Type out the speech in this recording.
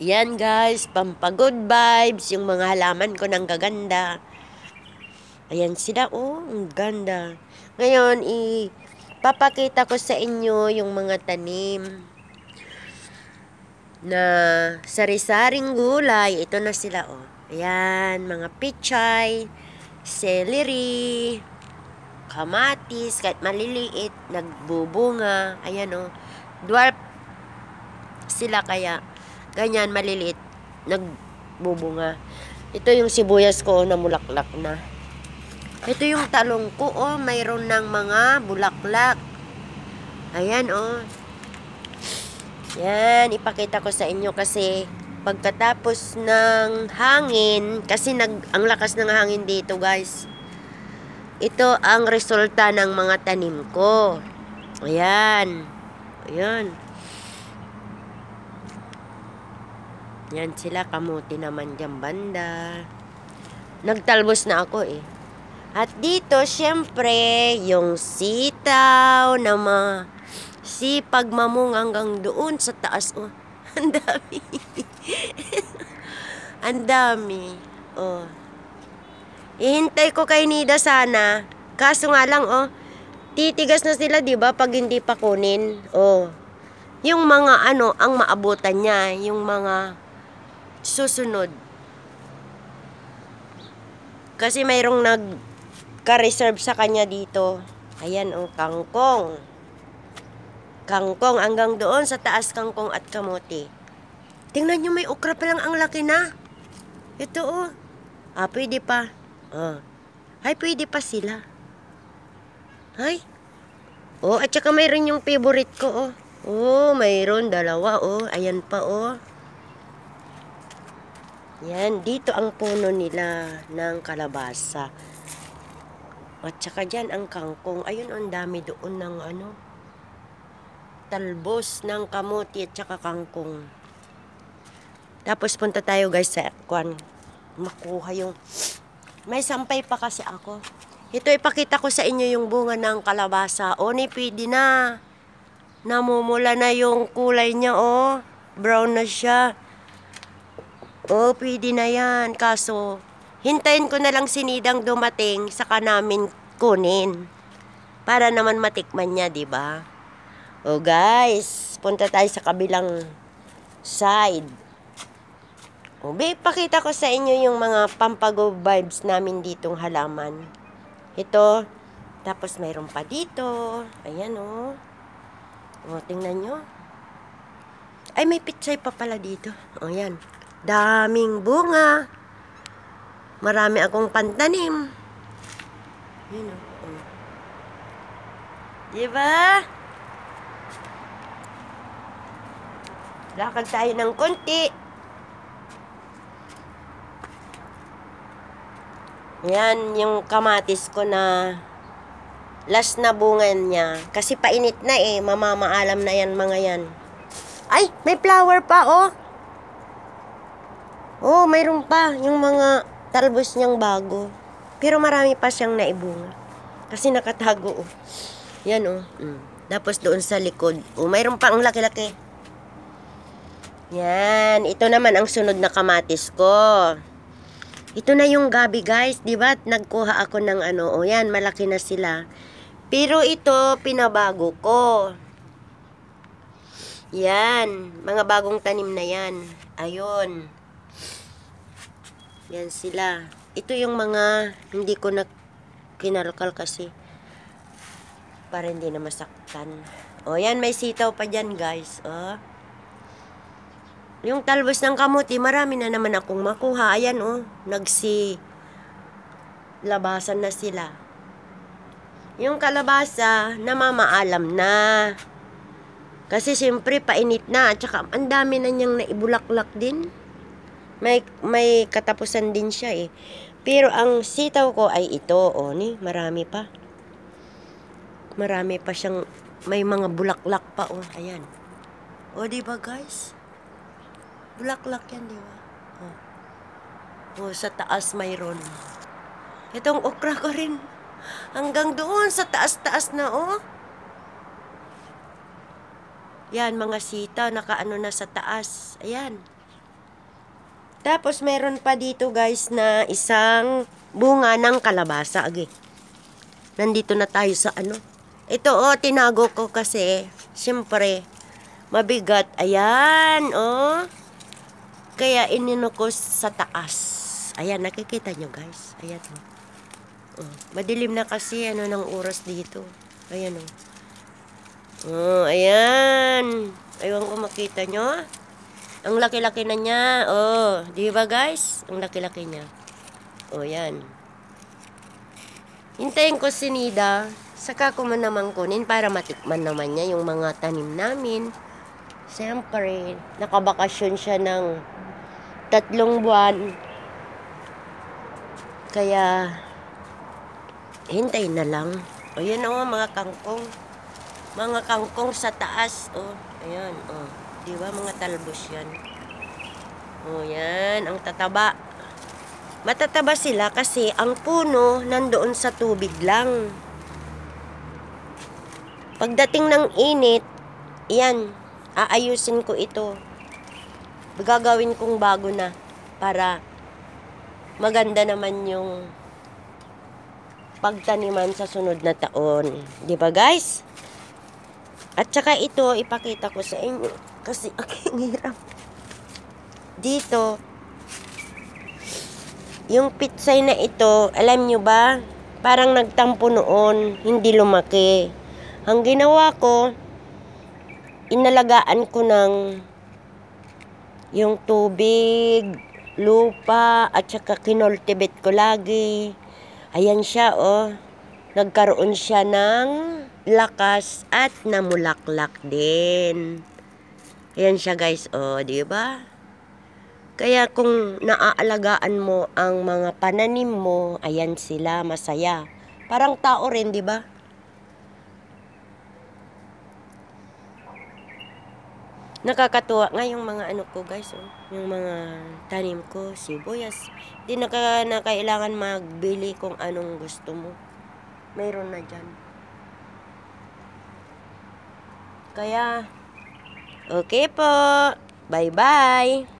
Yan guys, pampagood vibes, yung mga halaman ko ng gaganda. Ayan sila, oh, ang ganda. Ngayon, ipapakita ko sa inyo yung mga tanim na sari-saring gulay. Ito na sila, oh. Ayan, mga pichay, celery, kamatis, kahit maliliit, nagbubunga. Ayan, oh. Dwarf sila kaya ganyan maliliit nagbubunga. Ito yung sibuyas ko na mulaklak na. Ito yung talong ko, oh, mayroon ng mga bulaklak. Ayan, oh. Yan, ipakita ko sa inyo kasi pagkatapos ng hangin, kasi ang lakas ng hangin dito, guys. Ito ang resulta ng mga tanim ko. Ayan. Ayan. Yan sila, kamuti naman dyan banda. Nagtalbos na ako eh. At dito, syempre, yung sitaw na sipag mamung hanggang doon sa taas. Oh, ang dami. Ang dami. Oh. Ihintay ko kay Nida sana. Kaso nga lang, oh, titigas na sila, di ba, pag hindi pa kunin. Oh. Yung mga ano, ang maabutan niya, yung mga susunod. Kasi mayroong nagka-reserve sa kanya dito. Ayan, oh, kangkong. Kangkong hanggang doon sa taas, kangkong at kamote. Tingnan nyo, may okra pa lang, ang laki na. Ito, oh. Ah, pwede pa. Oh. Ay, pwede pa sila. Ay. Oh, at saka mayroon yung favorite ko, oh. Oh, mayroon dalawa, oh. Ayan pa, oh. Yan, dito ang puno nila ng kalabasa. At saka dyan ang kangkong. Ayun, ang dami doon ng ano, talbos ng kamuti at saka kangkong. Tapos punta tayo guys sa kwan. Makuha yung, may sampay pa kasi ako. Ito, ipakita ko sa inyo yung bunga ng kalabasa. O, ni pwede na. Namumula na yung kulay niya, oh. Brown na siya. Oh, pwede na yan. Kaso, hintayin ko na lang si Nidang dumating, saka namin kunin. Para naman matikman niya, di ba? Oh, guys, punta tayo sa kabilang side. Oh, pakita ko sa inyo yung mga pampago vibes namin ditong halaman. Ito, tapos mayroon pa dito. Ayan, oh. Oh, tingnan nyo. Ay, may pitsay pa pala dito. Oh, yan. Daming bunga. Marami akong pantanim. Yun, oh. Diba? Lakad tayo ng konti. Yan, yung kamatis ko na last na bunga niya. Kasi painit na eh. Mamamaalam na yan, mga yan. Ay, may flower pa, oh. Oh, mayroon pa yung mga talbos niyang bago. Pero marami pa siyang naibunga. Kasi nakatago, oh. Yan, oh. Tapos doon sa likod, oh, mayroon pa ang laki-laki. Yan, ito naman ang sunod na kamatis ko. Ito na yung gabi, guys. Diba? Nagkuha ako ng ano, oh, yan, malaki na sila. Pero ito, pinabago ko. Yan, mga bagong tanim na yan. Ayun. Yan sila. Ito yung mga hindi ko na kinalkal kasi para hindi na masaktan. O, yan, may sitaw pa dyan, guys. O. Yung talbos ng kamuti, marami na naman akong makuha. Ayan, o. Labasan na sila. Yung kalabasa, namamaalam na. Kasi siyempre, painit na. At saka, ang dami na niyang naibulaklak din. May katapusan din siya eh. Pero ang sitaw ko ay ito, oh, ni, marami pa. Marami pa siyang, may mga bulaklak pa, oh, ayan. Oh, di ba, guys? Bulaklak yan, di ba? Oh. Oh, sa taas mayroon. Itong okra ko rin. Hanggang doon sa taas-taas na, oh. Yan, mga sitaw, nakaano na sa taas. Ayan. Tapos meron pa dito guys na isang bunga ng kalabasa. Agi. Nandito na tayo sa ano. Ito tinago ko kasi siyempre mabigat. Ayan Kaya inino ko sa taas. Ayan, nakikita nyo guys. Ayan madilim na kasi ng oras dito. Ayan ayan. Ayun ko makita nyo. Ang laki-laki na niya. Di ba guys? Ang laki-laki niya. Yan. Hintayin ko si Nida. Saka ko man naman kunin para matikman naman niya yung mga tanim namin. Siyempre, nakabakasyon siya ng 3 buwan. Kaya, hintayin na lang. Yan mga kangkong. Mga kangkong sa taas. Ayan, Di ba mga talbos yan? Yan, ang tataba. Matataba sila kasi ang puno nandoon sa tubig lang. Pagdating ng init, yan, aayusin ko ito. Gagawin kong bago na para maganda naman yung pagtaniman sa sunod na taon. Di ba guys? At saka ito, ipakita ko sa inyo. Kasi ang hirap. Dito, yung pitsay na ito, alam nyo ba? Parang nagtampo noon, hindi lumaki. Ang ginawa ko, inalagaan ko ng yung tubig, lupa, at saka kinultivate ko lagi. Ayan siya, Nagkaroon siya ng lakas at namulaklak din. Ayan siya guys, di ba? Kaya kung naaalagaan mo ang mga pananim mo, ayan sila, masaya. Parang tao rin, di ba? Nakakatuwa nga yung mga ano ko guys, yung mga tanim ko, sibuyas. Hindi na kailangan magbili kung anong gusto mo. Mayroon na dyan. Kaya, okay po. Bye-bye.